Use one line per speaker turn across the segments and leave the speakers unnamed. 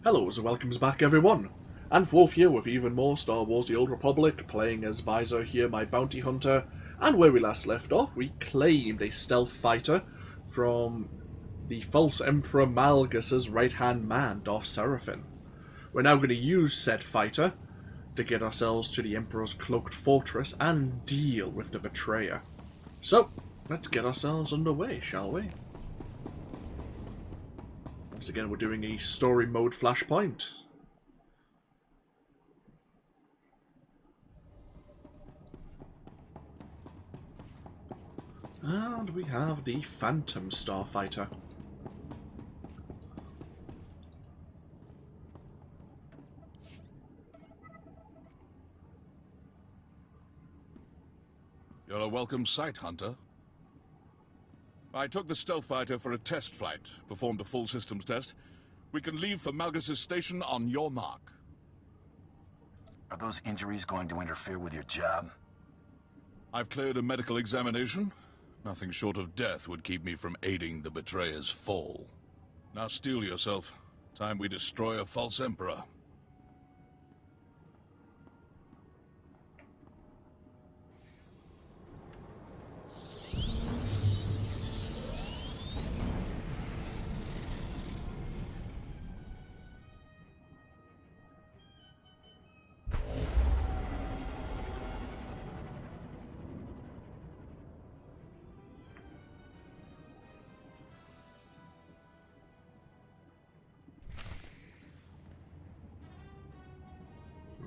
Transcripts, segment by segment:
Hello and welcomes back everyone, and Wolf here with even more Star Wars The Old Republic, playing as Vyi'zur here, my bounty hunter, and where we last left off, we claimed a stealth fighter from the false Emperor Malgus's right-hand man, Darth Seraphim. We're now going to use said fighter to get ourselves to the Emperor's cloaked fortress and deal with the betrayer. So, let's get ourselves underway, shall we? Once again, we're doing a story mode Flashpoint. And we have the Phantom Starfighter.
You're a welcome sight, Hunter. I took the stealth fighter for a test flight, performed a full systems test. We can leave for Malgus' station on your mark.
Are those injuries going to interfere with your job?
I've cleared a medical examination. Nothing short of death would keep me from aiding the betrayer's fall. Now steel yourself. Time we destroy a false emperor.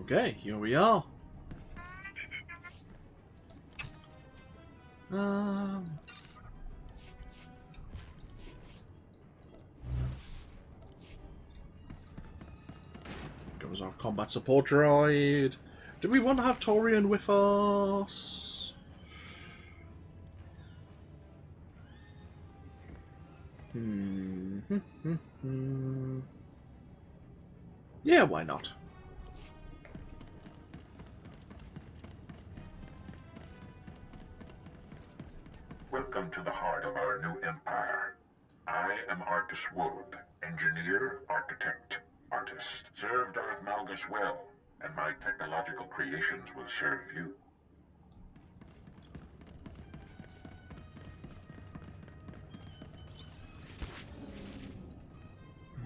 Okay, here we are. Goes our combat support droid. Do we want to have Torian with us? Yeah, why not?
Welcome to the heart of our new empire. I am Arcus Wood, engineer, architect, artist. Serve Darth Malgus well, and my technological creations will serve you.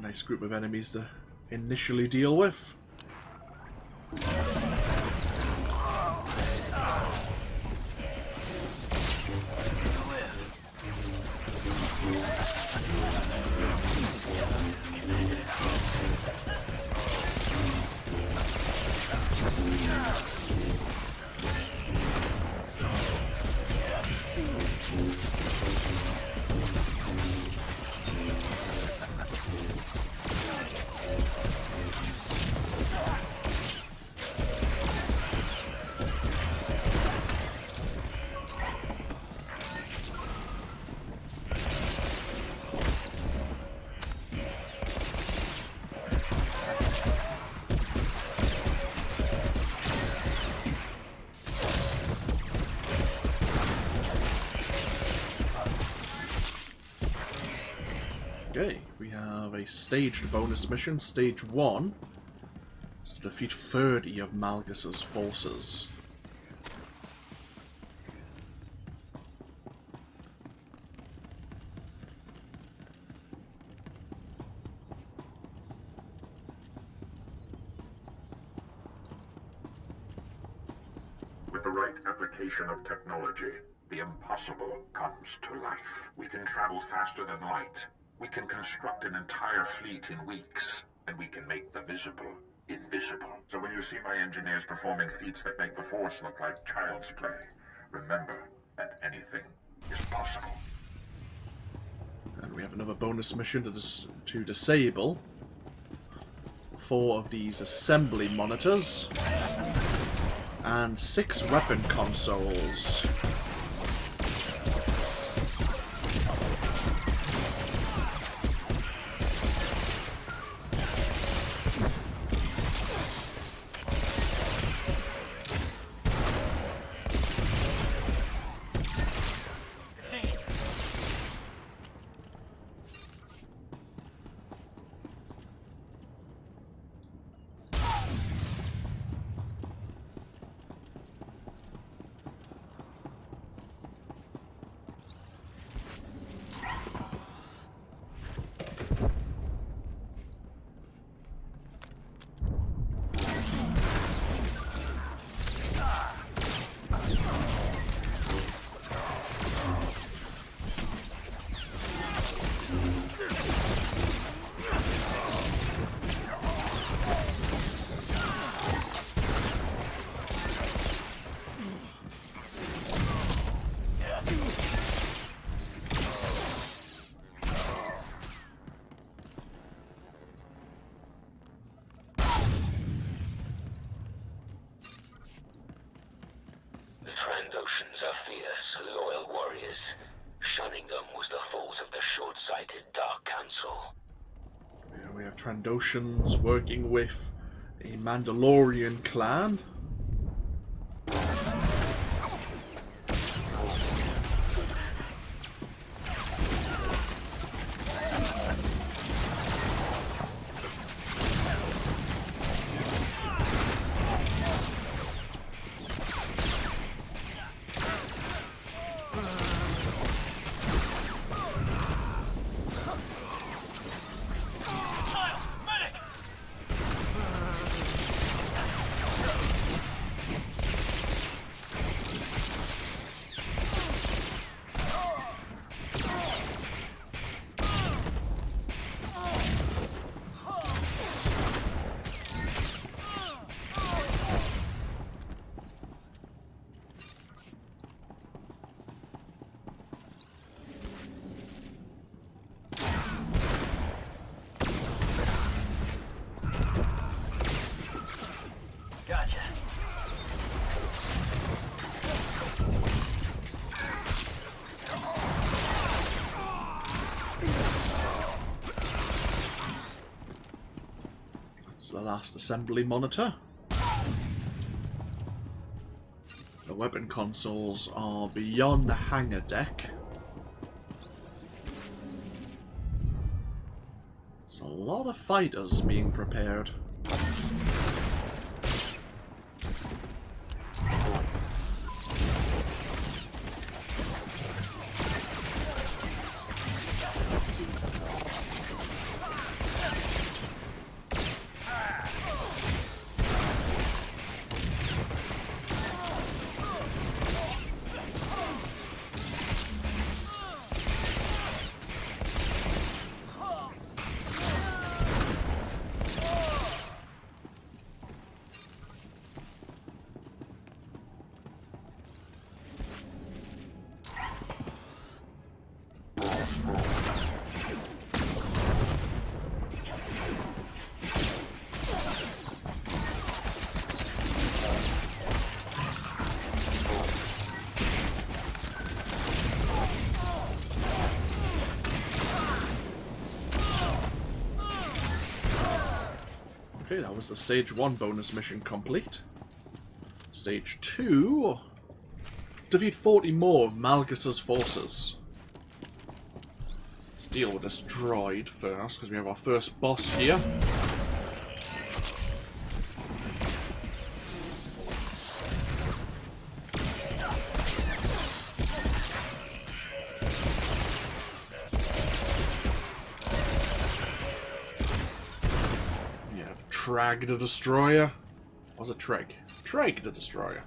Nice group of enemies to initially deal with. Okay, we have a staged bonus mission, stage 1, is to defeat 30 of Malgus's forces.
With the right application of technology, the impossible comes to life. We can travel faster than light. We can construct an entire fleet in weeks, and we can make the visible invisible. So when you see my engineers performing feats that make the Force look like child's play, remember that anything is possible.
And we have another bonus mission to disable 4 of these assembly monitors and 6 weapon consoles.
Trandoshans are fierce, loyal warriors. Shunning them was the fault of the short-sighted Dark Council.
Yeah, we have Trandoshans working with a Mandalorian clan. The last assembly monitor. The weapon consoles are beyond the hangar deck. There's a lot of fighters being prepared. Okay, that was the stage 1 bonus mission complete. Stage 2. Defeat 40 more of Malgus's forces. Let's deal with this droid first, because we have our first boss here. Trag the Destroyer. Or was it Treg? Treg the Destroyer.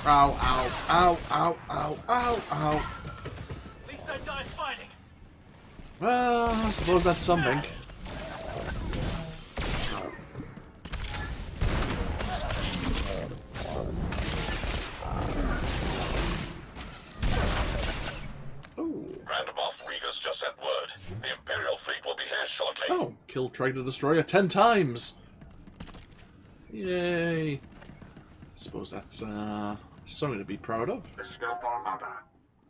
Ow, ow, ow, ow, ow, ow, ow.
At least I died fighting.
Well, I suppose that's something.
Randomoff Regus just sent word. The Imperial fleet will be here shortly.
Oh, kill Trader Destroyer 10 times. Yay. I suppose that's something to be proud of.
The Stealth Armada.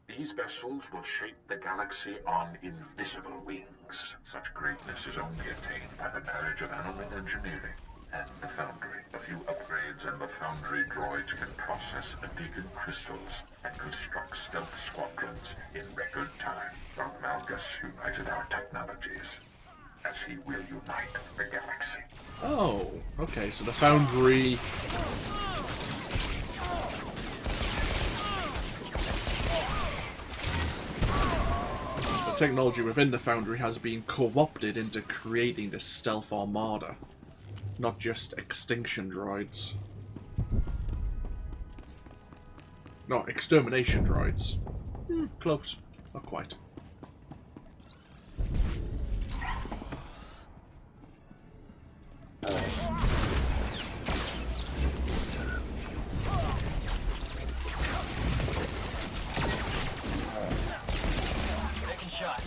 These vessels will shape the galaxy on invisible wings. Such greatness is only attained by the marriage of animal engineering and the Foundry. A few upgrades and the Foundry droids can process Adegan crystals and construct stealth squadrons in record time. Lord Malgus united our technologies, as he will unite the galaxy.
Oh, okay, so the Foundry... The technology within the Foundry has been co-opted into creating the Stealth Armada. Not just extinction droids. No, extermination droids. Close. Not quite.
Taking shot.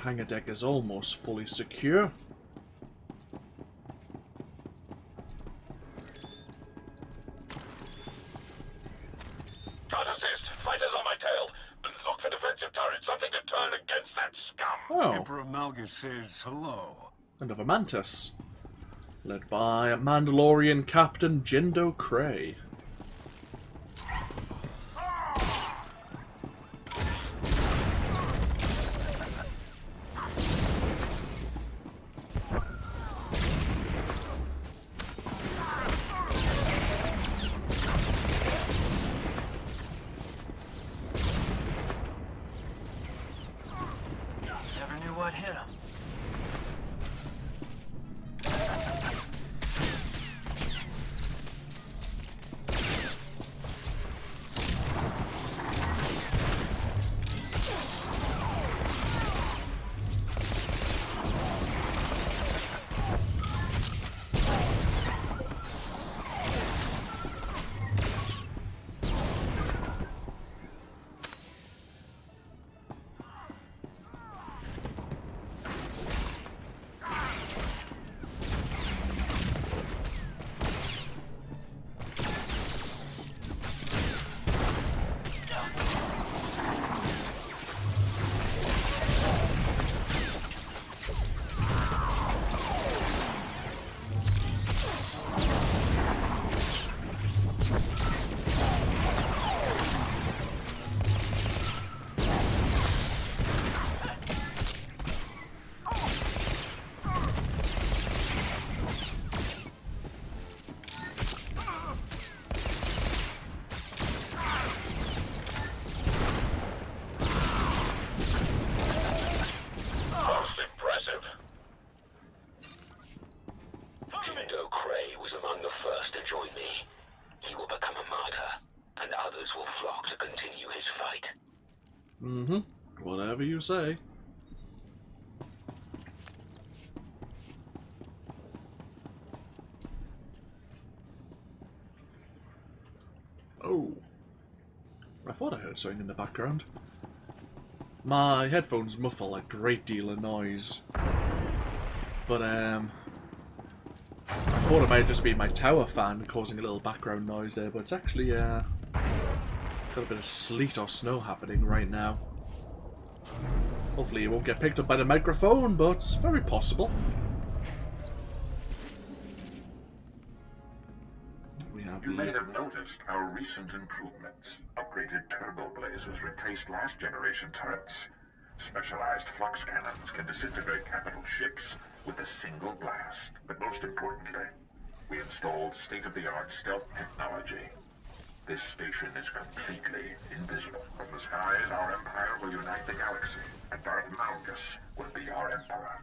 Hangar deck is almost fully secure.
Can't assist. Fighters on my tail. Look for defensive turrets. Something to turn against that scum.
Oh,
Emperor Malgus says hello.
another Mantis. Led by Mandalorian Captain Jindo Cray.
Never knew what hit him.
Most impressive.
Jindo Cray was among the first to join me. He will become a martyr, and others will flock to continue his fight.
Mm-hmm. Whatever you say. Oh. I thought I heard something in the background. My headphones muffle a great deal of noise. But, I thought it might just be my tower fan causing a little background noise there, but it's actually, got a bit of sleet or snow happening right now. Hopefully it won't get picked up by the microphone, but it's very possible. We have
You may have noticed our recent improvements. Upgraded turbo blazers replaced last generation turrets. Specialized flux cannons can disintegrate capital ships with a single blast. But most importantly, we installed state-of-the-art stealth technology. This station is completely invisible. From the skies, our empire will unite the galaxy, and Darth Malgus will be our emperor.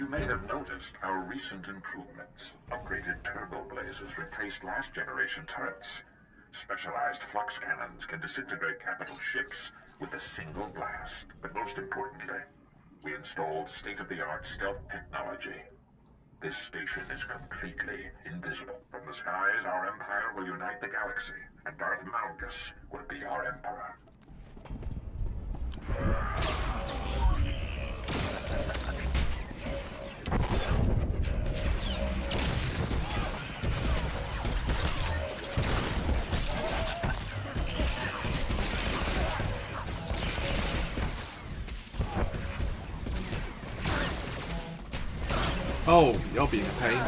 You may have noticed our recent improvements. Upgraded turbo blazers replaced last generation turrets. Specialized flux cannons can disintegrate capital ships with a single blast. But most importantly, we installed state-of-the-art stealth technology. This station is completely invisible. From the skies, our empire will unite the galaxy, and Darth Malgus will be our emperor.
Oh, you're being a pain.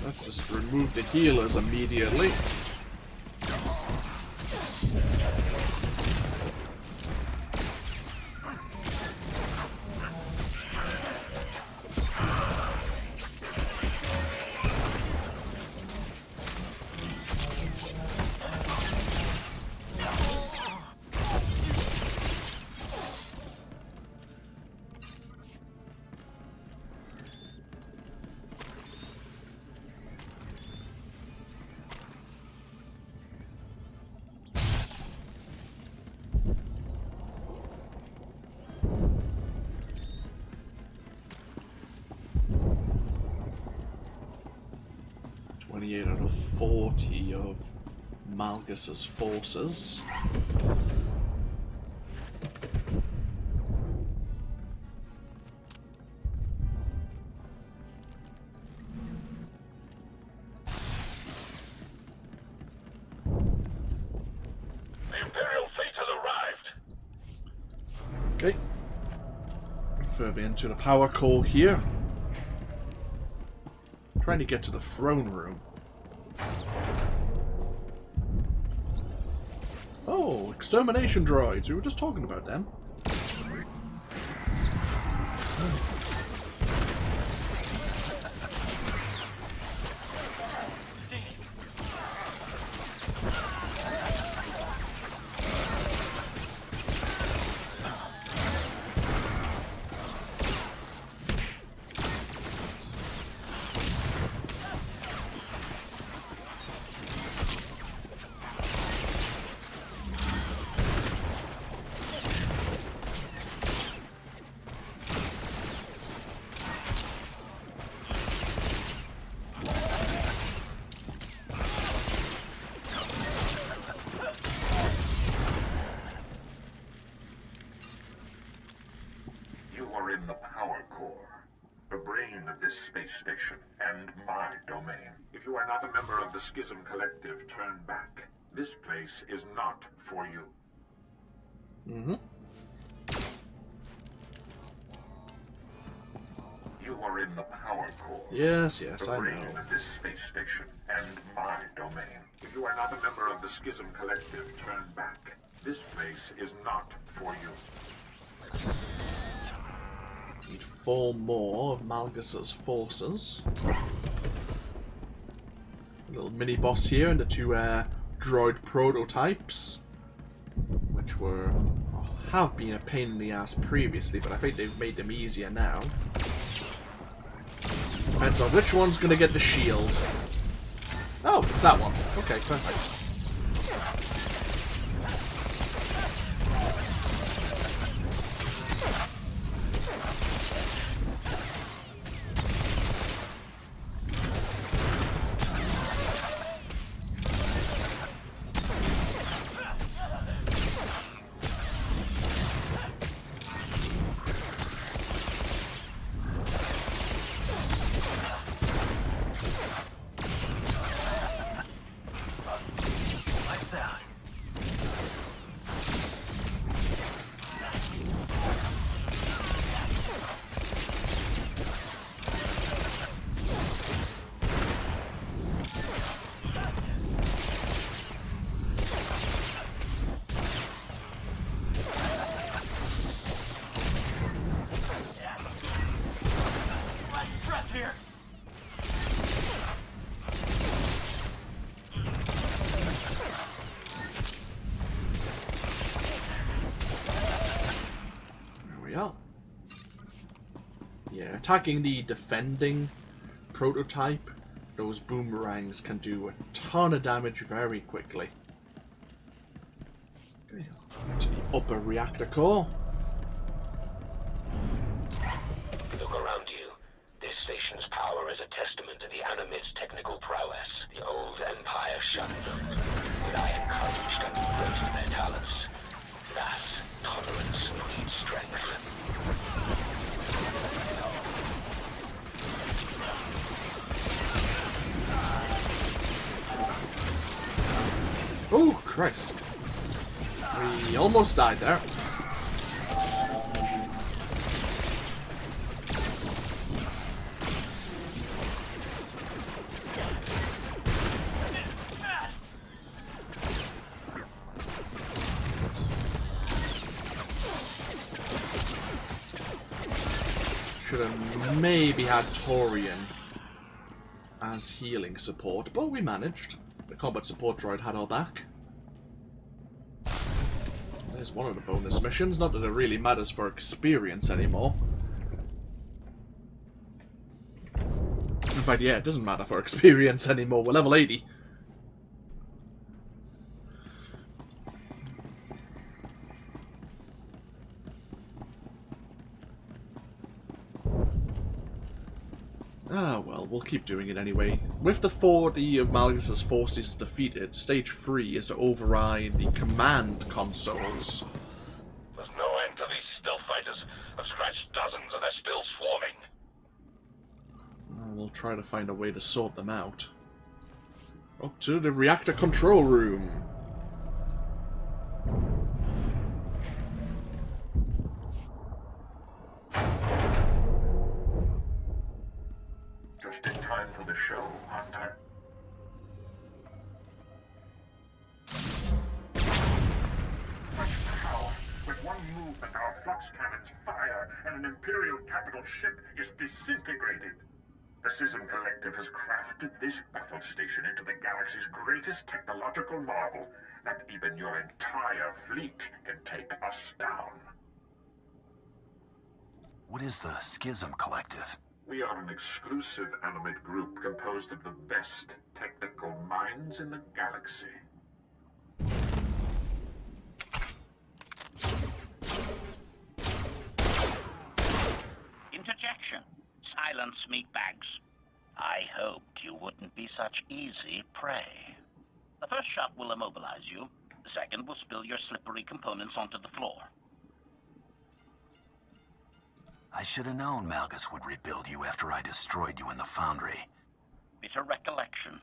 Let's just remove the healers immediately. Out of 40 of Malgus's forces.
The Imperial fleet has arrived.
Okay. Further into the power core here. Trying to get to the throne room. Oh, extermination droids. We were just talking about them.
In the power core, the brain of this space station, and my domain. If you are not a member of the Schism Collective, turn back. This place is not for you. You are in the power core.
Yes,
the
I
brain
know.
of this space station, and my domain. If you are not a member of the Schism Collective, turn back. This place is not for you.
Need 4 more of Malgus's forces. A little mini boss here and the 2 droid prototypes, which have been a pain in the ass previously, but I think they've made them easier now. Depends on which one's going to get the shield. Oh, it's that one. Okay, perfect. are. Yeah, attacking the defending prototype, those boomerangs can do a ton of damage very quickly. Okay, to the upper reactor core.
Look around you. This station's power is a testament to the Animid's technical prowess. The old Empire shunned them, but I encouraged and embraced their talents. Thus, tolerance breeds strength.
Oh, Christ. We almost died there. Should have maybe had Torian as healing support, but we managed. The combat support droid had our back. There's one of the bonus missions, not that it really matters for experience anymore. But yeah, it doesn't matter for experience anymore, we're level 80. Ah, well, we'll keep doing it anyway. With the 40 of Malgus' forces defeated, stage 3 is to override the command consoles.
There's no end to these stealth fighters. I've scratched dozens and they're still swarming.
We'll try to find a way to sort them out. Up to the reactor control room.
Just in time for the show, Hunter. Much power. With one movement, our flux cannons fire, and an Imperial capital ship is disintegrated. The Schism Collective has crafted this battle station into the galaxy's greatest technological marvel. Not even your entire fleet can take us down.
What is the Schism Collective?
We are an exclusive Animid group composed of the best technical minds in the galaxy.
Interjection. Silence, meatbags. I hoped you wouldn't be such easy prey. The first shot will immobilize you. The second will spill your slippery components onto the floor.
I should have known Malgus would rebuild you after I destroyed you in the foundry.
Bitter recollection.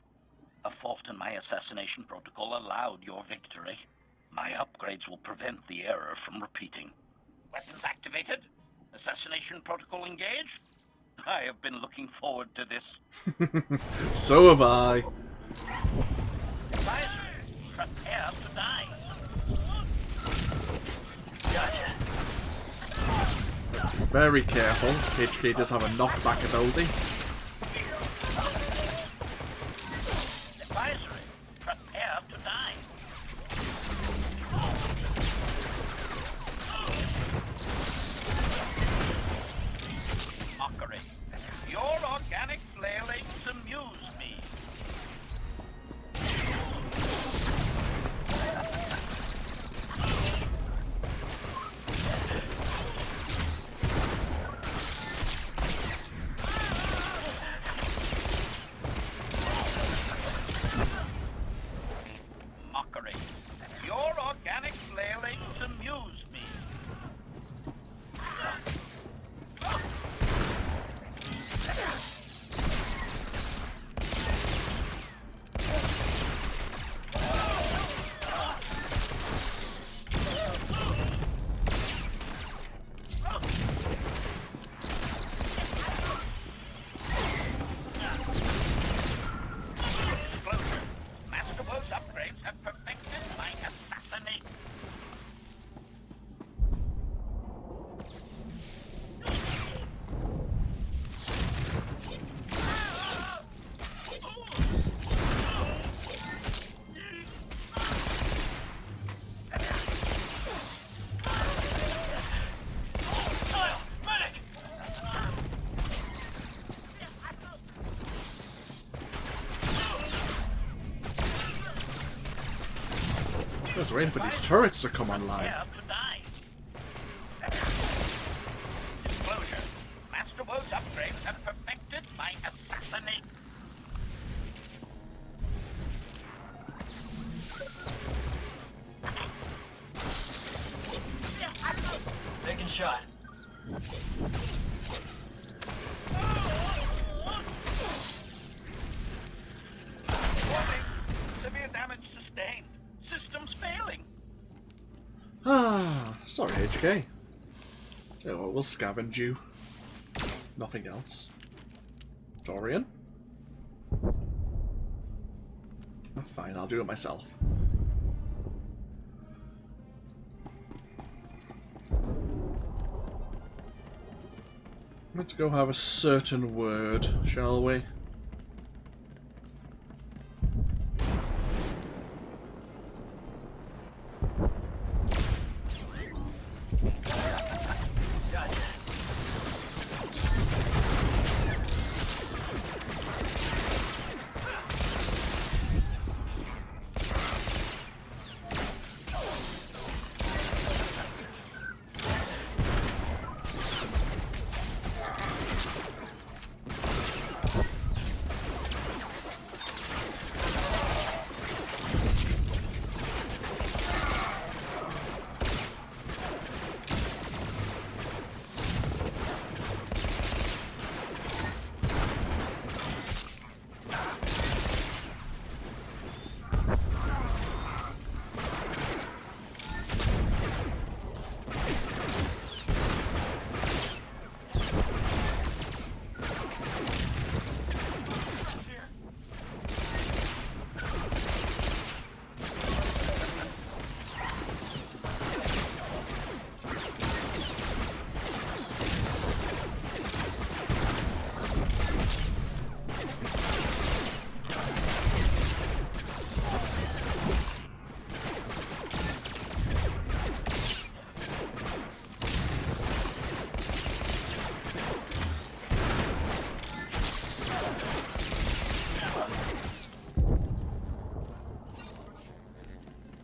A fault in my assassination protocol allowed your victory. My upgrades will prevent the error from repeating. Weapons activated? Assassination protocol engaged? I have been looking forward to this.
So have I.
Vyi'zur, prepare to die.
Gotcha.
Very careful. HK does have a knockback ability.
Vyi'zur, prepare to die. Mockery. Your organic flailings amuse me.
Just waiting for these turrets to come online.
Here to die. Disclosure. Masterworld's upgrades have perfected my assassination.
Taking shot.
Warning. Severe damage sustained. Systems failing.
Ah, sorry, HK. Tell you what, we'll scavenge you. Nothing else. Dorian? Oh, fine, I'll do it myself. Let's go have a certain word, shall we?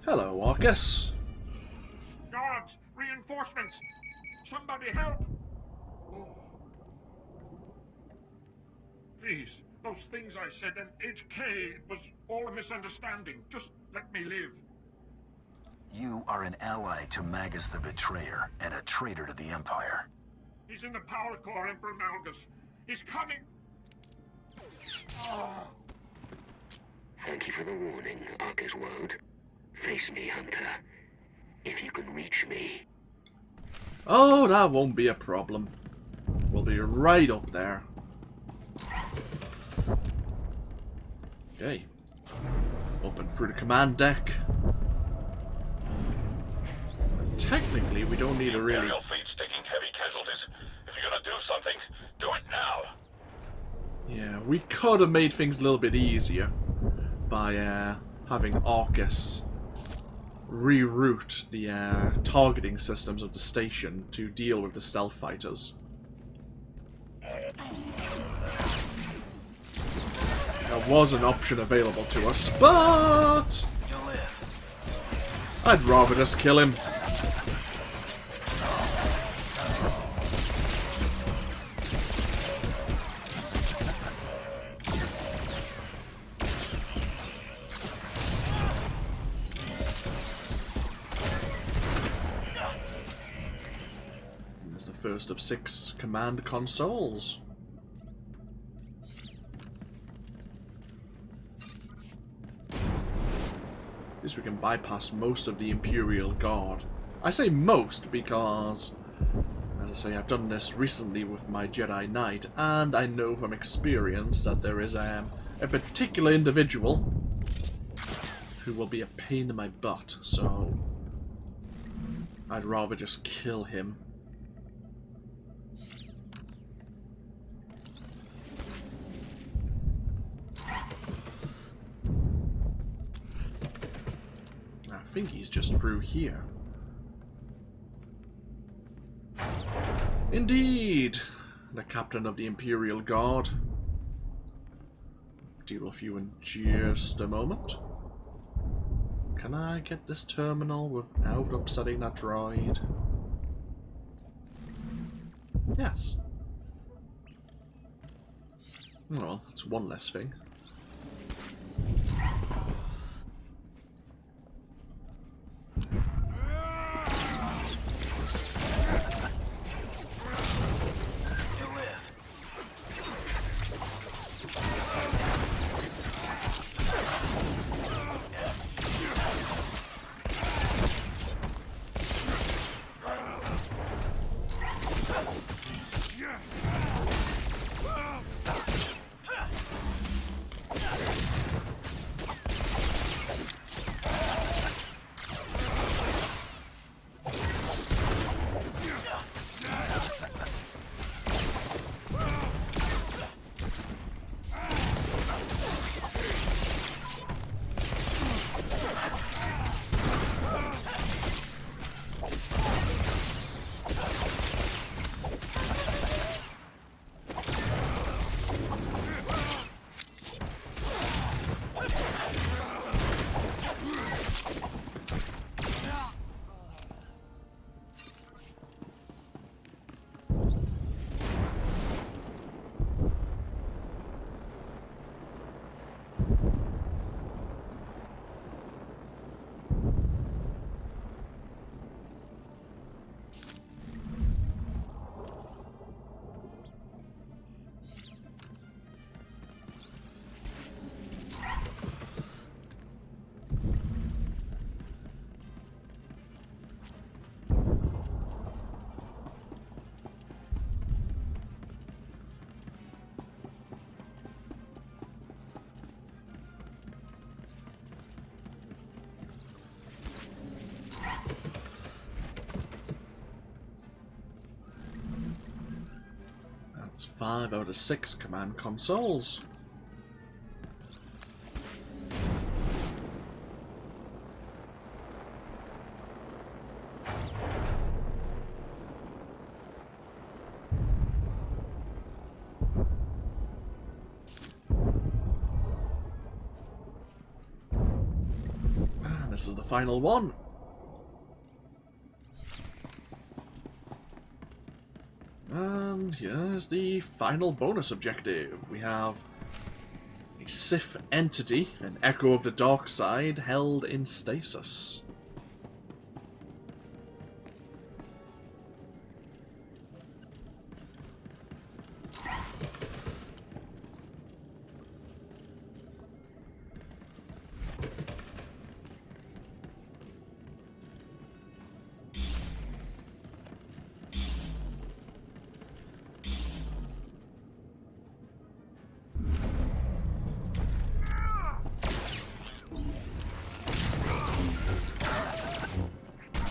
Hello, Arcus.
Guards! Reinforcements! Somebody help! Please, those things I said and HK, it was all a misunderstanding. Just let me live.
You are an ally to Malgus the Betrayer and a traitor to the Empire.
He's in the power core, Emperor Malgus. He's coming!
Thank you for the warning, Arcus Woad. Face me, Hunter. If you can reach me.
Oh, that won't be a problem. We'll be right up there. Okay. Open through the command deck. Technically, we don't need a really...
Imperial fleet's taking heavy casualties. If you're gonna do something, do it now.
Yeah, we could have made things a little bit easier by having Arcus reroute the targeting systems of the station to deal with the stealth fighters. That was an option available to us, but
You'll live.
I'd rather just kill him. There's the first of 6 command consoles. At least we can bypass most of the Imperial Guard. I say most because, as I say, I've done this recently with my Jedi Knight, and I know from experience that there is a particular individual who will be a pain in my butt, so I'd rather just kill him. I think he's just through here. Indeed! The captain of the Imperial Guard. Deal with you in just a moment. Can I get this terminal without upsetting that droid? Yes. Well, that's one less thing. That's 5 out of 6 command consoles. And this is the final one. And here's the final bonus objective. We have a Sith entity, an echo of the dark side, held in stasis.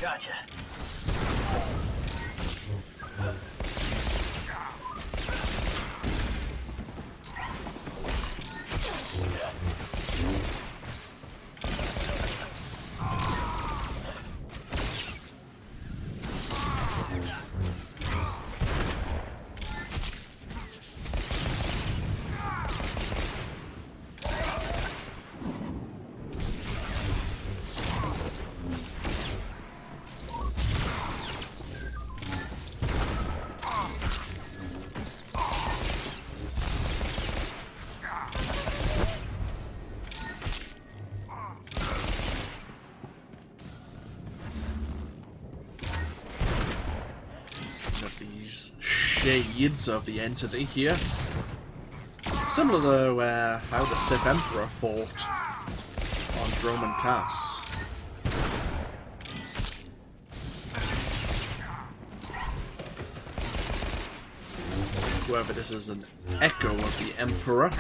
Gotcha.
Shades of the entity here. Similar to how the Sith Emperor fought on Roman Cass. However, this is an echo of the Emperor.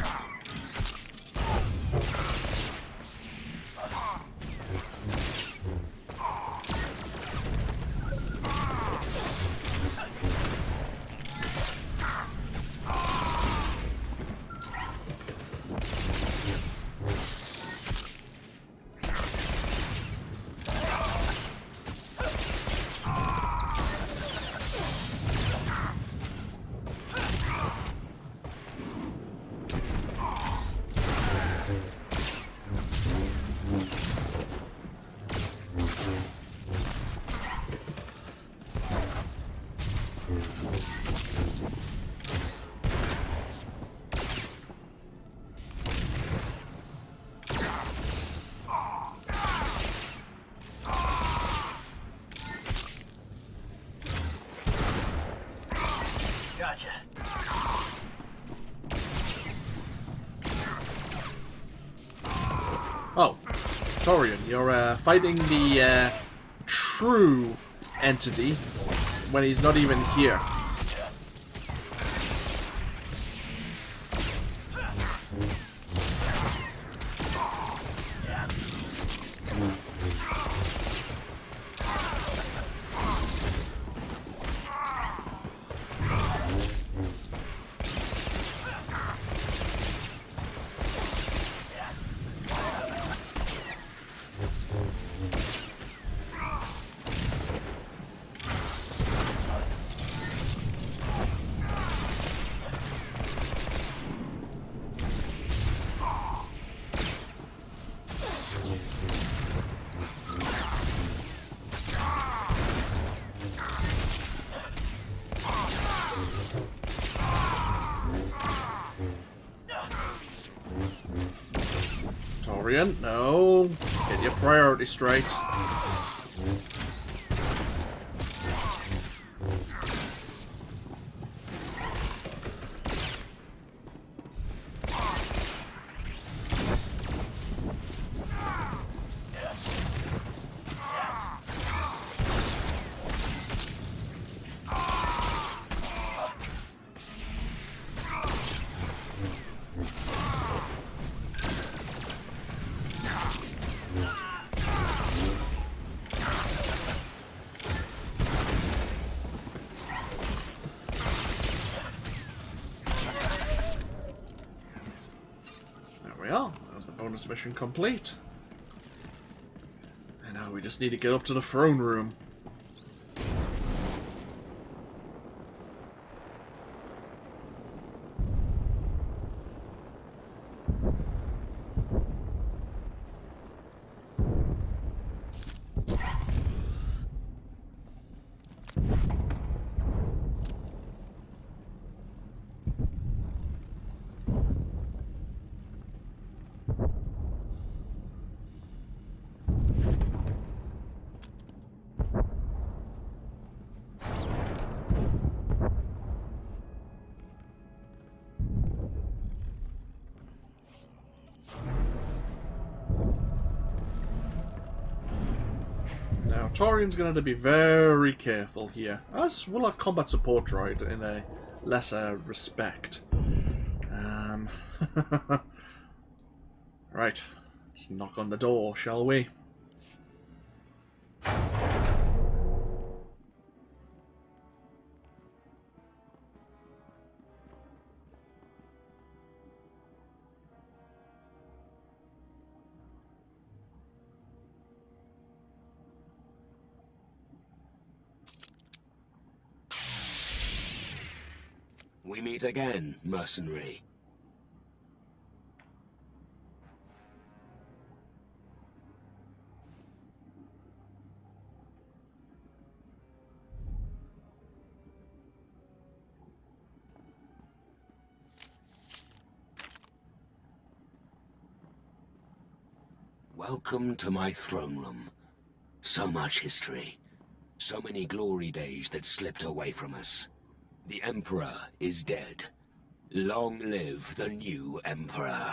Gotcha.
Oh, Torian, you're fighting the true entity when he's not even here. Torian, no. Get your priorities straight. Mission complete. And now we just need to get up to the throne room. Now, Torian's going to be very careful here, as will our combat support droid in a lesser respect. Right, let's knock on the door, shall we?
We meet again, mercenary. Welcome to my throne room. So much history. So many glory days that slipped away from us. The Emperor is dead. Long live the new Emperor.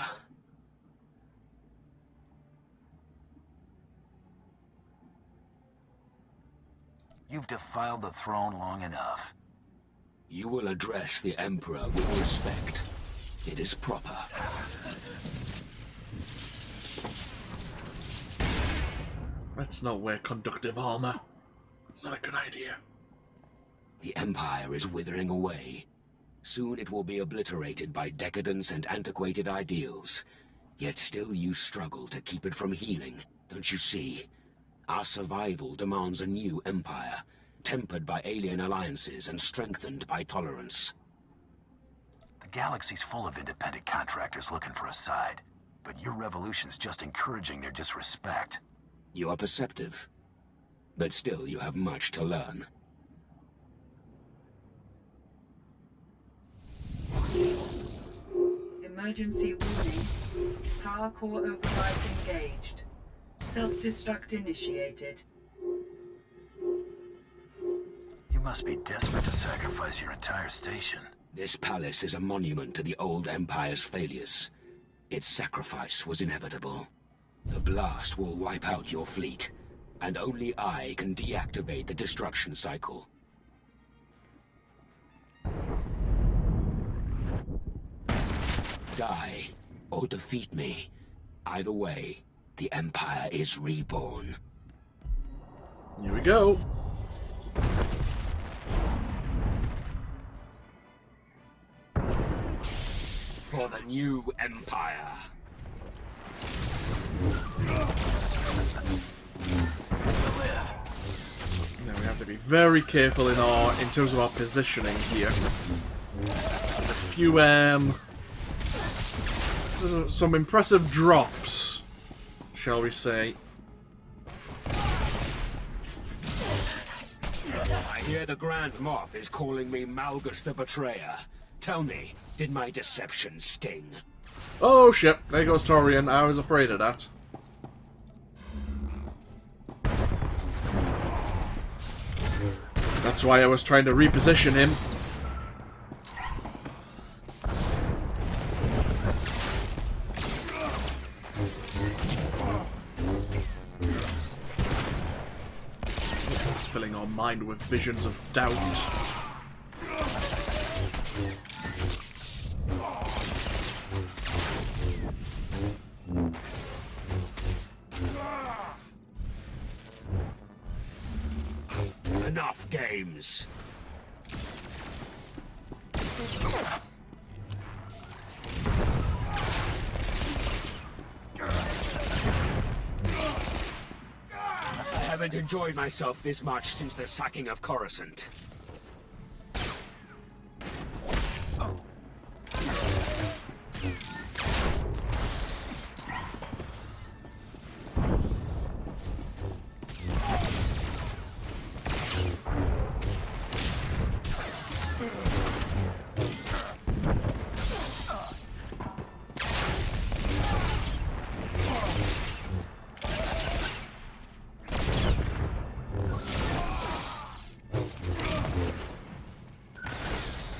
You've defiled the throne long enough.
You will address the Emperor with respect. It is proper.
Let's not wear conductive armor. It's not a good idea.
The Empire is withering away. Soon it will be obliterated by decadence and antiquated ideals. Yet still you struggle to keep it from healing, don't you see? Our survival demands a new empire, tempered by alien alliances and strengthened by tolerance.
The galaxy's full of independent contractors looking for a side, but your revolution's just encouraging their disrespect.
You are perceptive, but still you have much to learn.
Emergency warning. Power core overrides engaged. Self-destruct initiated.
You must be desperate to sacrifice your entire station.
This palace is a monument to the old Empire's failures. Its sacrifice was inevitable. The blast will wipe out your fleet, and only I can deactivate the destruction cycle. Die, or defeat me. Either way, the Empire is reborn.
Here we go.
For the new Empire.
Now we have to be very careful in terms of our positioning here. There's a few there's some impressive drops, shall we say.
I hear the Grand Moff is calling me Malgus the Betrayer. Tell me, did my deception sting?
Oh shit, there goes Torian. I was afraid of that. That's why I was trying to reposition him. It's filling our mind with visions of doubt.
Enough games. I haven't enjoyed myself this much since the sacking of Coruscant.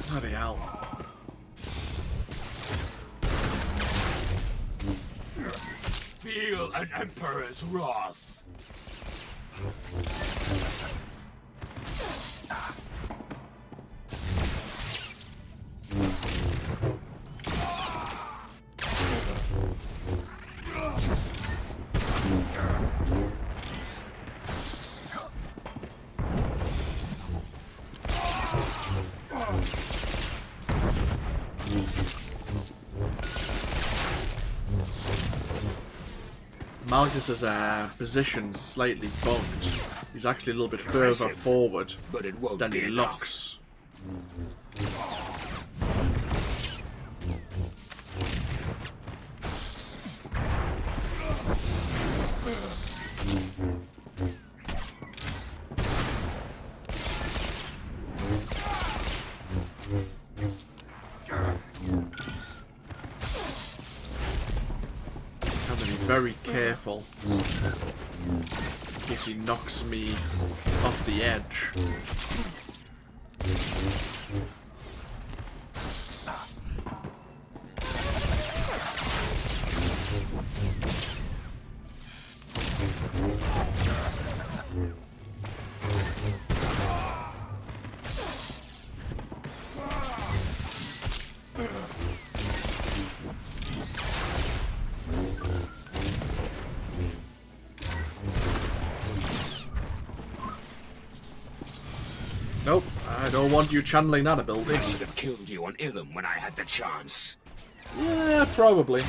Bloody hell.
Feel an Emperor's wrath.
Malgus' position slightly bugged. He's actually a little bit further forward
But it won't
than
be
he
enough.
looks. Have to be very careful in case he knocks me off the edge. Nope, I don't want you channeling that ability.
I should have killed you on Ilum when I had the chance.
Yeah, probably.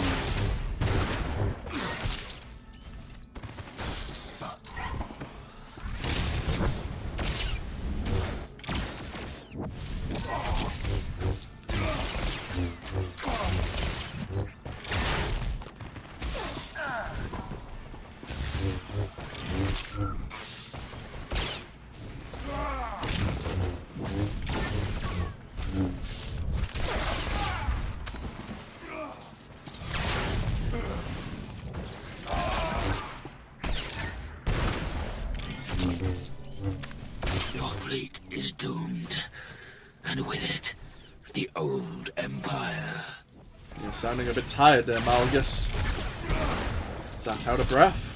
Your fleet is doomed, and with it, the old Empire.
You're sounding a bit tired there, Malgus. Is that out of breath?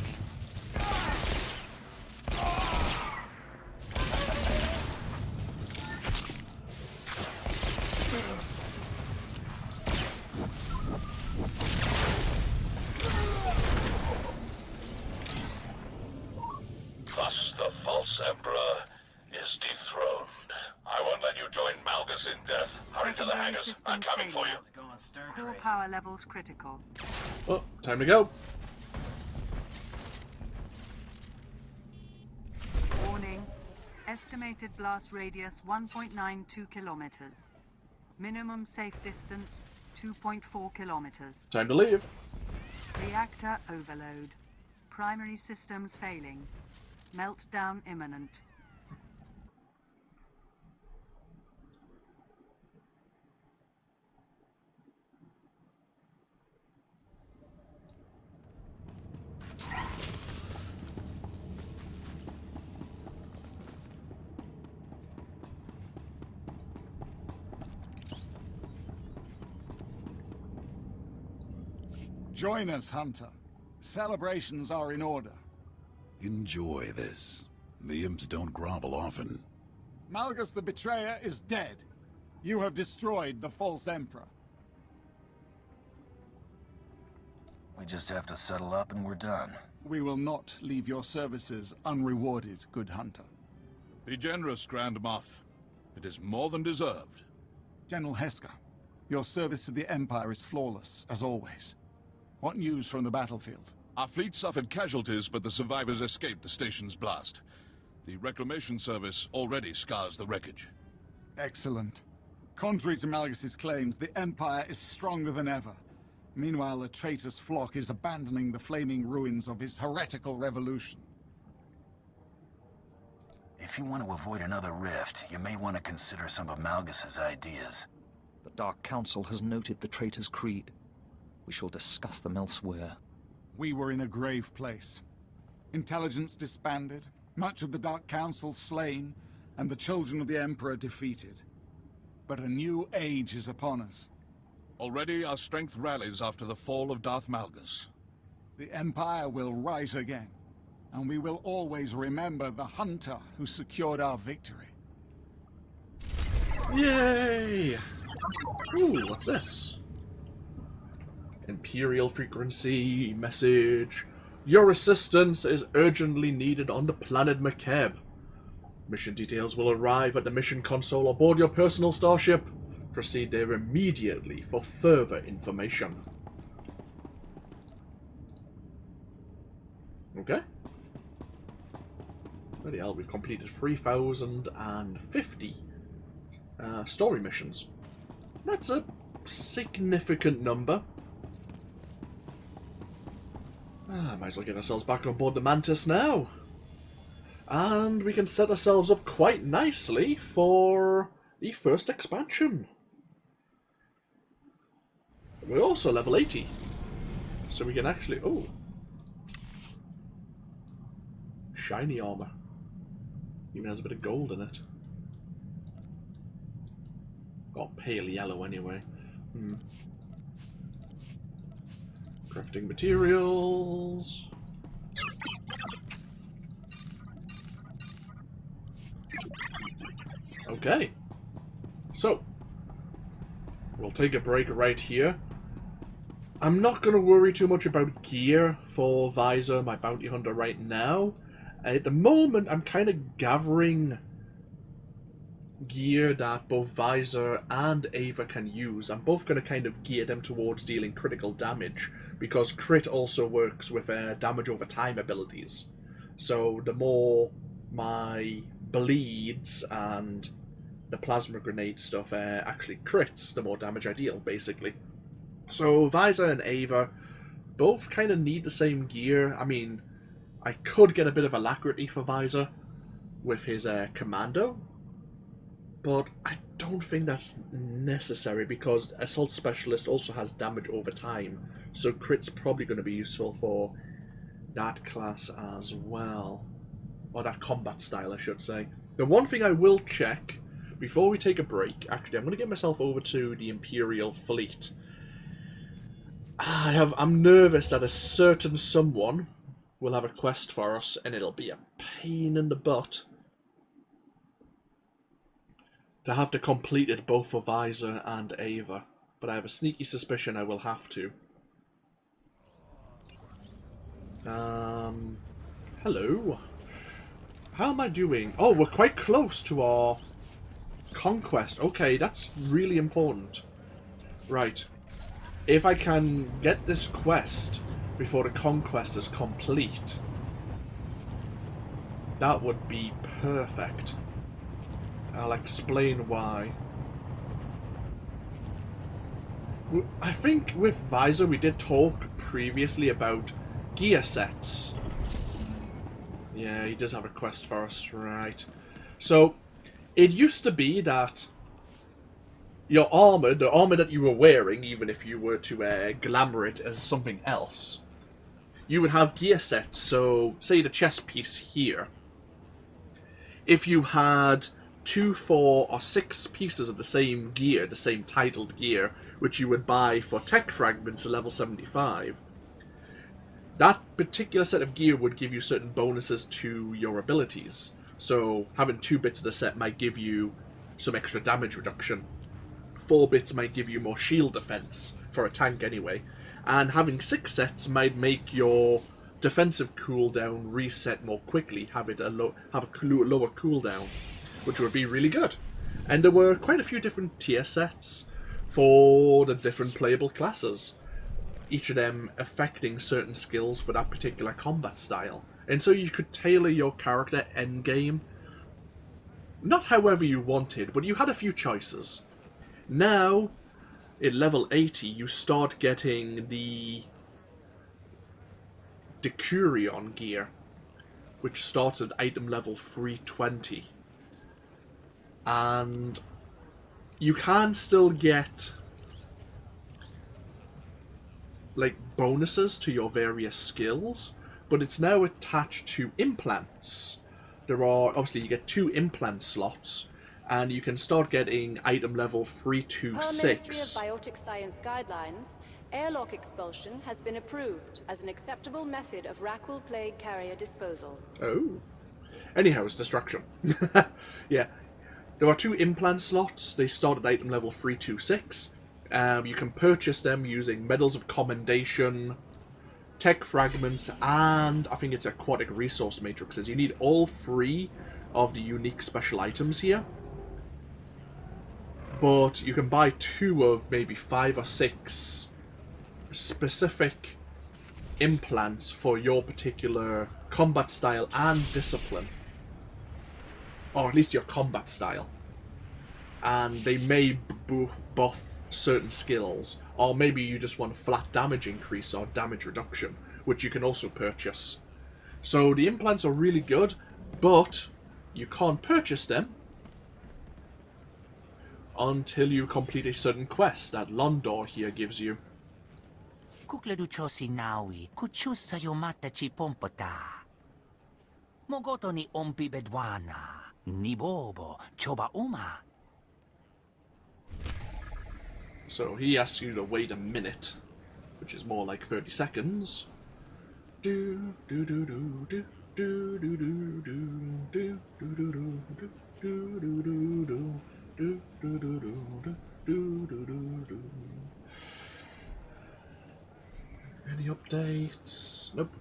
Thus the false Emperor is dethroned. I won't let you join Malgus in death. Hurry to the hangars. I'm coming for you.
Core power levels critical.
Oh, time to go.
Warning. Estimated blast radius 1.92 kilometers. Minimum safe distance 2.4 kilometers.
Time to leave.
Reactor overload. Primary systems failing. Meltdown imminent.
Join us, Hunter. Celebrations are in order.
Enjoy this. The imps don't grovel often.
Malgus the Betrayer is dead. You have destroyed the false Emperor.
We just have to settle up and we're done.
We will not leave your services unrewarded, good Hunter.
Be generous, Grand Moff. It is more than deserved.
General Heska, your service to the Empire is flawless, as always. What news from the battlefield?
Our fleet suffered casualties, but the survivors escaped the station's blast. The Reclamation Service already scours the wreckage.
Excellent. Contrary to Malgus' claims, the Empire is stronger than ever. Meanwhile, the traitor's flock is abandoning the flaming ruins of his heretical revolution.
If you want to avoid another rift, you may want to consider some of Malgus's ideas.
The Dark Council has noted the traitor's creed. We shall discuss them elsewhere.
We were in a grave place. Intelligence disbanded, much of the Dark Council slain, and the children of the Emperor defeated. But a new age is upon us.
Already our strength rallies after the fall of Darth Malgus.
The Empire will rise again, and we will always remember the Hunter who secured our victory.
Yay! Ooh, what's this? Imperial frequency message. Your assistance is urgently needed on the planet McCabe. Mission details will arrive at the mission console aboard your personal starship. Proceed there immediately for further information. Okay. Bloody hell, we've completed 3,050 story missions. That's a significant number. Might as well get ourselves back on board the Mantis now. And we can set ourselves up quite nicely for the first expansion. We're also level 80. So we can actually... Oh. Shiny armor. Even has a bit of gold in it. Or pale yellow anyway. Crafting materials. Okay. So, we'll take a break right here. I'm not going to worry too much about gear for Vyi'zur, my bounty hunter, right now. At the moment, I'm kind of gathering gear that both Vyi'zur and Ava can use. I'm both going to kind of gear them towards dealing critical damage, because crit also works with damage over time abilities. So the more my bleeds and the plasma grenade stuff actually crits, the more damage I deal, basically. So Vyi'zur and Ava both kind of need the same gear. I mean, I could get a bit of alacrity for Vyi'zur with his commando, but I don't think that's necessary because Assault Specialist also has damage over time, so crit's probably going to be useful for that class as well. Or that combat style, I should say. The one thing I will check, before we take a break, actually, I'm going to get myself over to the Imperial fleet. I'm nervous that a certain someone will have a quest for us, and it'll be a pain in the butt to have to complete it both for Vyi'zur and Ava. But I have a sneaky suspicion I will have to. Hello. How am I doing? Oh, we're quite close to our conquest. Okay, that's really important. Right. If I can get this quest before the conquest is complete, that would be perfect. I'll explain why. I think with Vyi'zur we did talk previously about gear sets. Yeah, he does have a quest for us, right. So, it used to be that your armor, the armor that you were wearing, even if you were to glamour it as something else, you would have gear sets. So, say the chest piece here. If you had 2, 4, or 6 pieces of the same gear, the same titled gear, which you would buy for tech fragments at level 75, that particular set of gear would give you certain bonuses to your abilities. So, having 2 bits of the set might give you some extra damage reduction. 4 bits might give you more shield defense, for a tank anyway. And having 6 sets might make your defensive cooldown reset more quickly, have a lower cooldown, which would be really good. And there were quite a few different tier sets for the different playable classes, each of them affecting certain skills for that particular combat style. And so you could tailor your character endgame, not however you wanted, but you had a few choices. Now, at level 80, you start getting the Decurion gear, which starts at item level 320. And you can still get like bonuses to your various skills, but it's now attached to implants. There are, obviously, you get 2 implant slots, and you can start getting item level 326.
Per Ministry of Biotic Science guidelines, airlock expulsion has been approved as an acceptable method of Rakul plague carrier disposal.
Oh. Anyhow, it's destruction. Yeah. There are 2 implant slots. They start at item level 326. You can purchase them using medals of commendation, tech fragments, and I think it's aquatic resource matrices. You need all 3 of the unique special items here. But you can buy 2 of maybe 5 or 6 specific implants for your particular combat style and discipline. Or at least your combat style. And they may buff certain skills. Or maybe you just want flat damage increase or damage reduction, which you can also purchase. So the implants are really good, but you can't purchase them until you complete a certain quest that Londor here gives you.
Kukleduchosi nawi, kuchusa yomata chipompota. Mogoto ni ompi bedwana, ni bobo, choba uma.
So he asks you to wait a minute, which is more like 30 seconds. Do do do do do do do do do do do do do do do do do. Do, do, do, do, do, do, do, do. Any updates? Nope.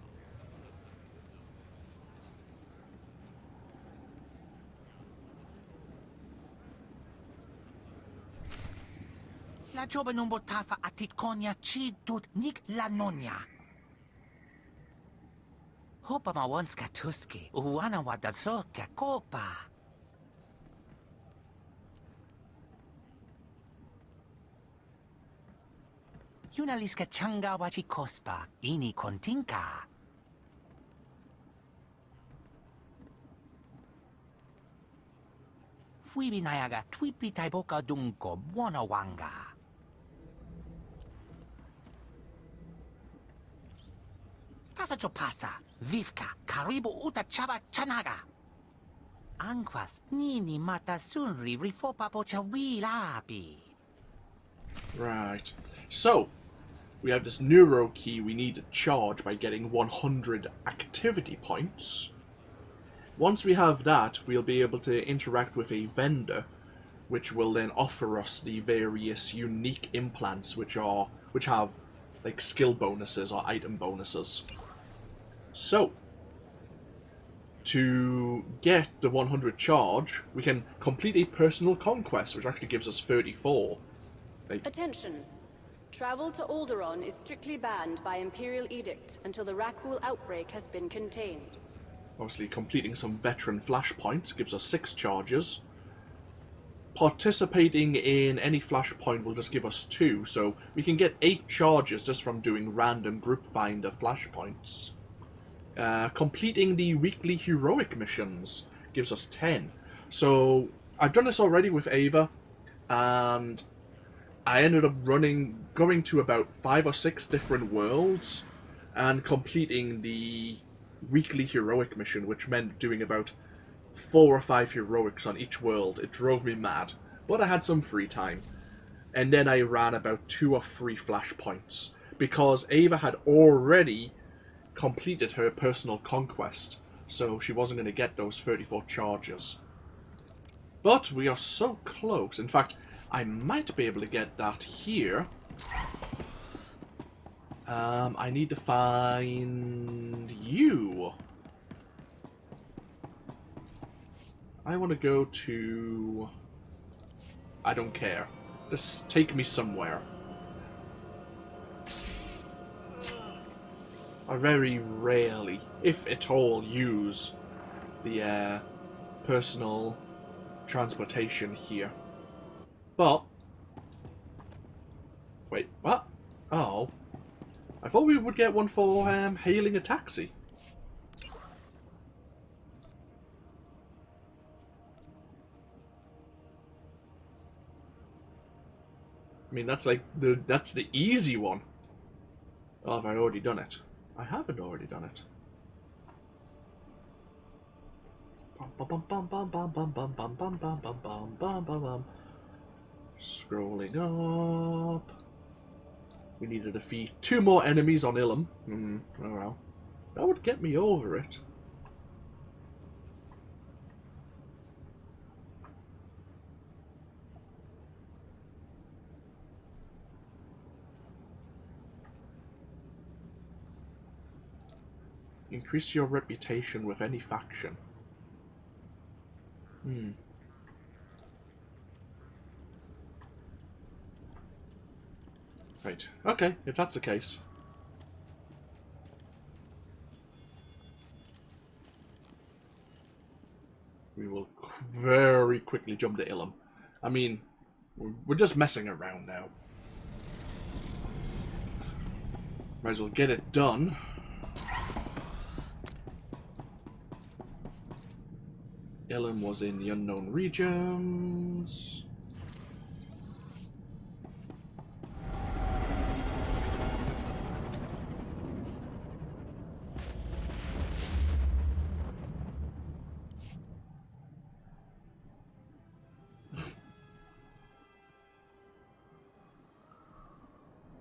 La joba non botafa atikonia chidut nik la nonia. Hopa ma wonska tuski, uwana wadasoka kopa. Yuna liska changa wachi kospa, ini kontinka. Fuibi nayaga, twipi taiboka dunko, buona wanga. Tasa chopasa, vivka, karibu uta chaba chanaga. Anquas nini mata sunri rifopapo chawilapi.
Right. So, we have this neuro key we need to charge by getting 100 activity points. Once we have that, we'll be able to interact with a vendor, which will then offer us the various unique implants which have like skill bonuses or item bonuses. So, to get the 100 charge, we can complete a personal conquest, which actually gives us 34.
Attention. Travel to Alderaan is strictly banned by Imperial Edict until the Rakul outbreak has been contained.
Obviously, completing some veteran flashpoints gives us 6 charges. Participating in any flashpoint will just give us 2, so we can get 8 charges just from doing random group finder flashpoints. Completing the weekly heroic missions gives us 10. So I've done this already with Ava, and I ended up going to about 5 or 6 different worlds and completing the weekly heroic mission, which meant doing about 4 or 5 heroics on each world. It drove me mad, but I had some free time. And then I ran about 2 or 3 flashpoints, because Ava had already completed her personal conquest, so she wasn't going to get those 34 charges. But we are so close. In fact, I might be able to get that here. I need to find you. I want to go to... I don't care. Just take me somewhere. I very rarely, if at all, use the personal transportation here. But... Wait, what? Oh. I thought we would get one for hailing a taxi. I mean, that's like that's the easy one. Oh, have I already done it? I haven't already done it. Scrolling up. We need to defeat 2 more enemies on Ilum. Oh well. That would get me over it. Increase your reputation with any faction. Right. Okay, if that's the case. We will very quickly jump to Ilum. I mean, we're just messing around now. Might as well get it done. Ilum was in the unknown regions.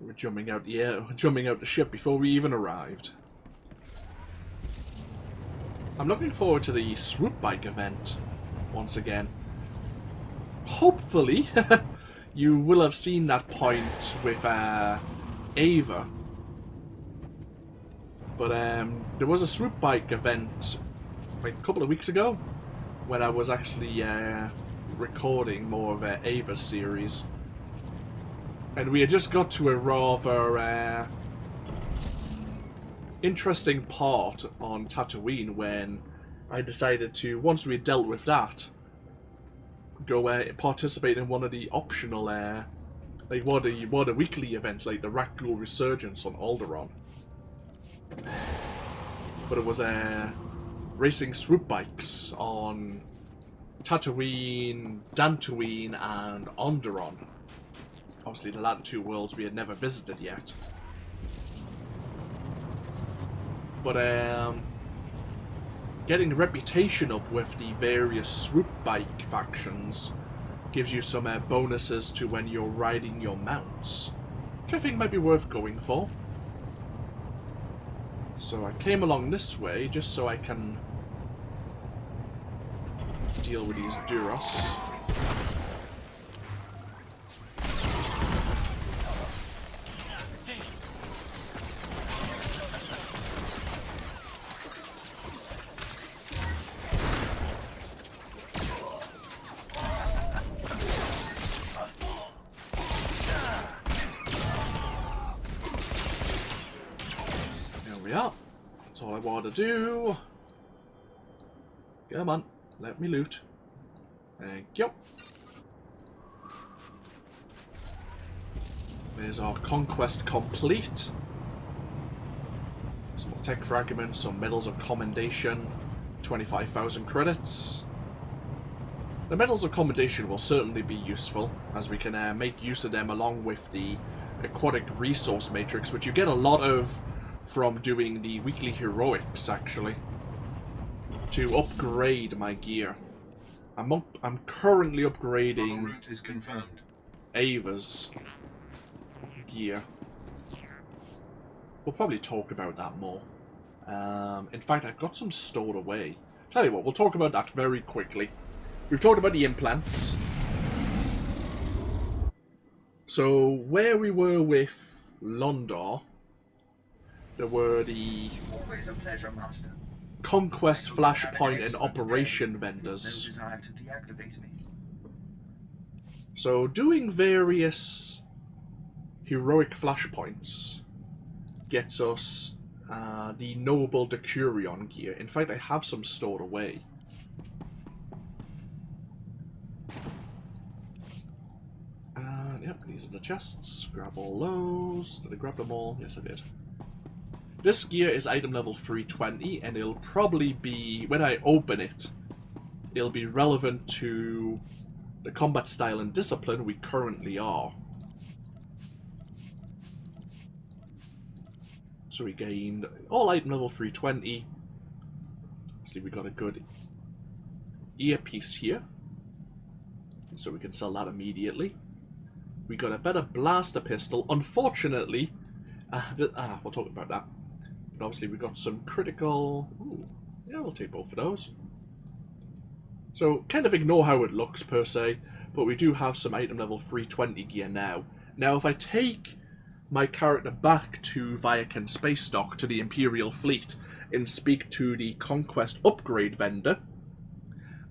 We're jumping out the ship before we even arrived. I'm looking forward to the swoop bike event once again. Hopefully, you will have seen that point with Ava. But there was a swoop bike event like a couple of weeks ago when I was actually recording more of Ava's series. And we had just got to a rather interesting part on Tatooine when I decided to, once we had dealt with that, go participate in one of the optional, like one of the weekly events, like the Rakul Resurgence on Alderaan. But it was racing swoop bikes on Tatooine, Dantooine, and Onderon. Obviously, the latter 2 worlds we had never visited yet. But getting reputation up with the various swoop bike factions gives you some bonuses to when you're riding your mounts, which I think might be worth going for. So I came along this way just so I can deal with these Duros. That's all I want to do. Come on, let me loot. Thank you. There's our conquest complete. Some more tech fragments, some medals of commendation, 25,000 credits. The medals of commendation will certainly be useful, as we can make use of them along with the aquatic resource matrix, which you get a lot of from doing the weekly heroics, actually, to upgrade my gear. I'm currently upgrading
route is confirmed.
Ava's gear. We'll probably talk about that more. In fact, I've got some stored away. Tell you what, we'll talk about that very quickly. We've talked about the implants. So, where we were with Londor, there were the
Always a pleasure, Master.
Conquest, Flashpoint, and Operation vendors.
No desire to deactivate me.
So, doing various heroic flashpoints gets us the noble Decurion gear. In fact, I have some stored away. And yep, these are the chests. Grab all those. Did I grab them all? Yes, I did. This gear is item level 320, and it'll probably be, when I open it, it'll be relevant to the combat style and discipline we currently are. So we gained all item level 320. See, we got a good earpiece here, so we can sell that immediately. We got a better blaster pistol. Unfortunately, we'll talk about that. But obviously, we got some critical. Ooh, yeah, we'll take both of those. So, kind of ignore how it looks per se, but we do have some item level 320 gear now. Now, if I take my character back to Vaiken Spacedock, to the Imperial Fleet, and speak to the Conquest upgrade vendor,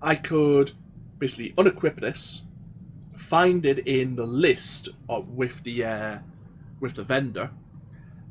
I could basically unequip this, find it in the list with the vendor,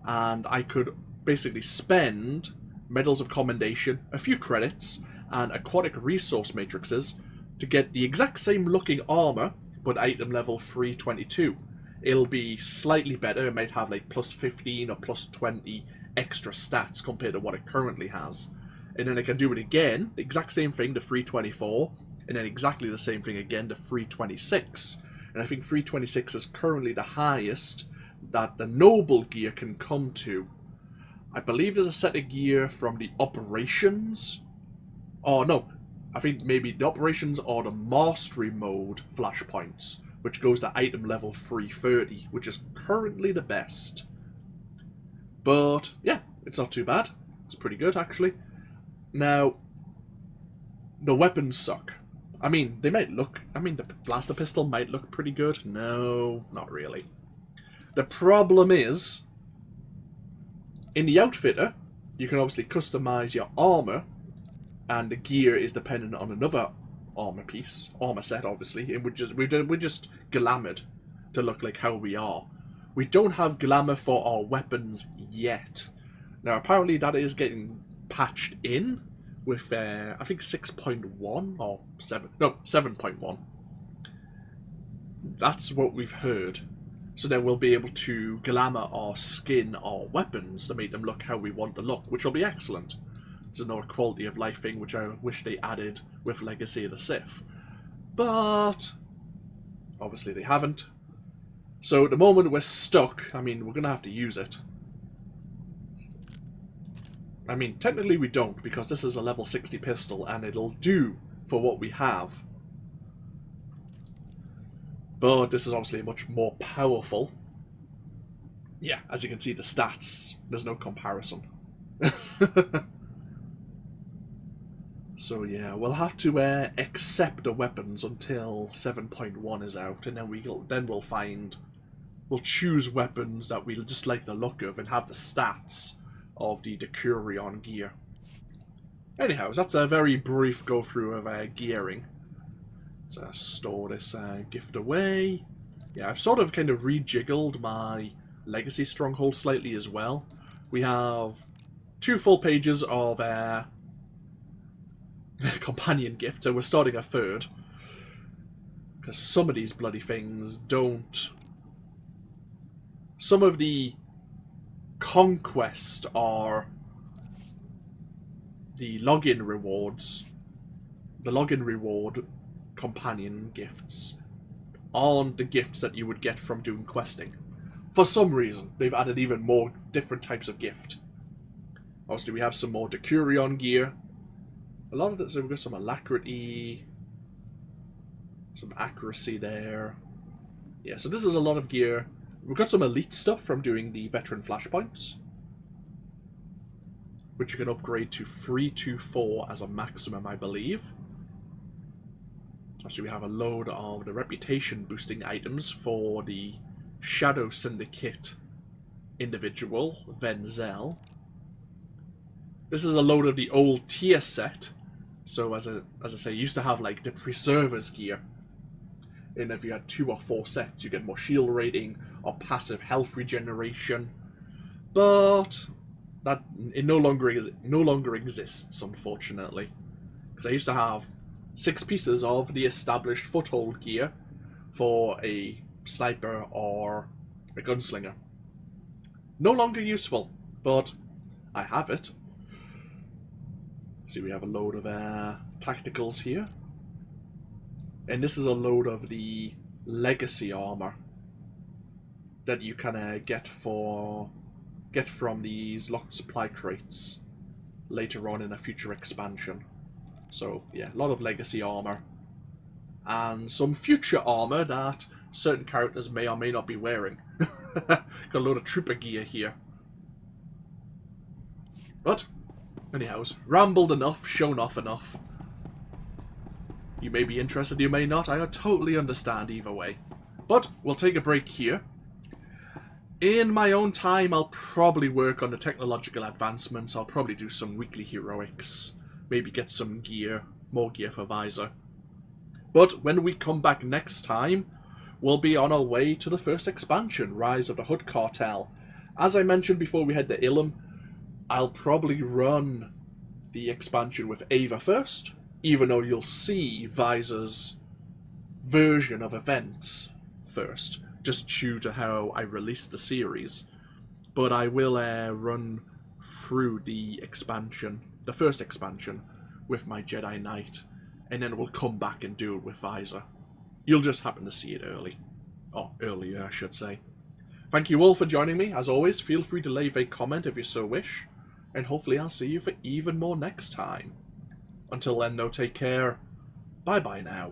and I could basically spend medals of commendation, a few credits, and aquatic resource matrices to get the exact same looking armor, but item level 322. It'll be slightly better. It might have like plus 15 or plus 20 extra stats compared to what it currently has. And then I can do it again, the exact same thing to 324, and then exactly the same thing again to 326. And I think 326 is currently the highest that the noble gear can come to. I believe there's a set of gear from the operations. Oh no, I think maybe the operations or the mastery mode flashpoints, which goes to item level 330, which is currently the best. But yeah, it's not too bad. It's pretty good actually. Now, the weapons suck. I mean, they might look... I mean, the blaster pistol might look pretty good. No, not really. The problem is, in the outfitter, you can obviously customize your armor, and the gear is dependent on another armor piece, armor set, obviously, and we're just glamoured to look like how we are. We don't have glamour for our weapons yet. Now, apparently that is getting patched in with, I think 6.1 or 7, no, 7.1. That's what we've heard. So then we'll be able to glamour our skin, our weapons, to make them look how we want to look, which will be excellent. It's another quality of life thing which I wish they added with Legacy of the Sith. But obviously they haven't. So at the moment we're stuck. I mean, we're going to have to use it. I mean, technically we don't, because this is a level 60 pistol, and it'll do for what we have. But this is obviously much more powerful. Yeah, as you can see, the stats, there's no comparison. So yeah, we'll have to accept the weapons until 7.1 is out, and then we'll choose weapons that we just like the look of and have the stats of the Decurion gear. Anyhow, that's a very brief go through of gearing. So store this gift away. Yeah, I've sort of kind of rejiggled my legacy stronghold slightly as well. We have 2 full pages of companion gifts, and we're starting a 3rd. Because some of these bloody things don't... Some of the conquest are the login rewards. The login reward companion gifts aren't the gifts that you would get from doing questing. For some reason, they've added even more different types of gift. Obviously, we have some more Decurion gear. A lot of it, so we've got some alacrity, some accuracy there. Yeah, so this is a lot of gear. We've got some elite stuff from doing the veteran flashpoints, which you can upgrade to 324 as a maximum, I believe. So we have a load of the reputation boosting items for the Shadow Syndicate individual, Venzel. This is a load of the old tier set. So as I say, you used to have like the Preserver's gear. And if you had 2 or 4 sets, you get more shield rating or passive health regeneration. But that it no longer exists, unfortunately. Because I used to have 6 pieces of the established foothold gear for a sniper or a gunslinger. No longer useful, but I have it. See, we have a load of tacticals here. And this is a load of the legacy armor that you can get from these locked supply crates later on in a future expansion. So yeah, a lot of legacy armor and some future armor that certain characters may or may not be wearing. Got a load of trooper gear here. But anyhow, rambled enough, shown off enough. You may be interested, you may not. I totally understand either way. But we'll take a break here. In my own time, I'll probably work on the technological advancements. I'll probably do some weekly heroics. Maybe get some gear, more gear for Vyi'zur. But when we come back next time, we'll be on our way to the first expansion, Rise of the Hood Cartel. As I mentioned before we head to Ilum, I'll probably run the expansion with Ava first, even though you'll see Vyi'zur's version of events first, just due to how I released the series. But I will run through the expansion, the first expansion, with my Jedi Knight, and then we'll come back and do it with Vyi'zur. You'll just happen to see it early. Or earlier, I should say. Thank you all for joining me. As always, feel free to leave a comment if you so wish, and hopefully I'll see you for even more next time. Until then, though, take care. Bye-bye now.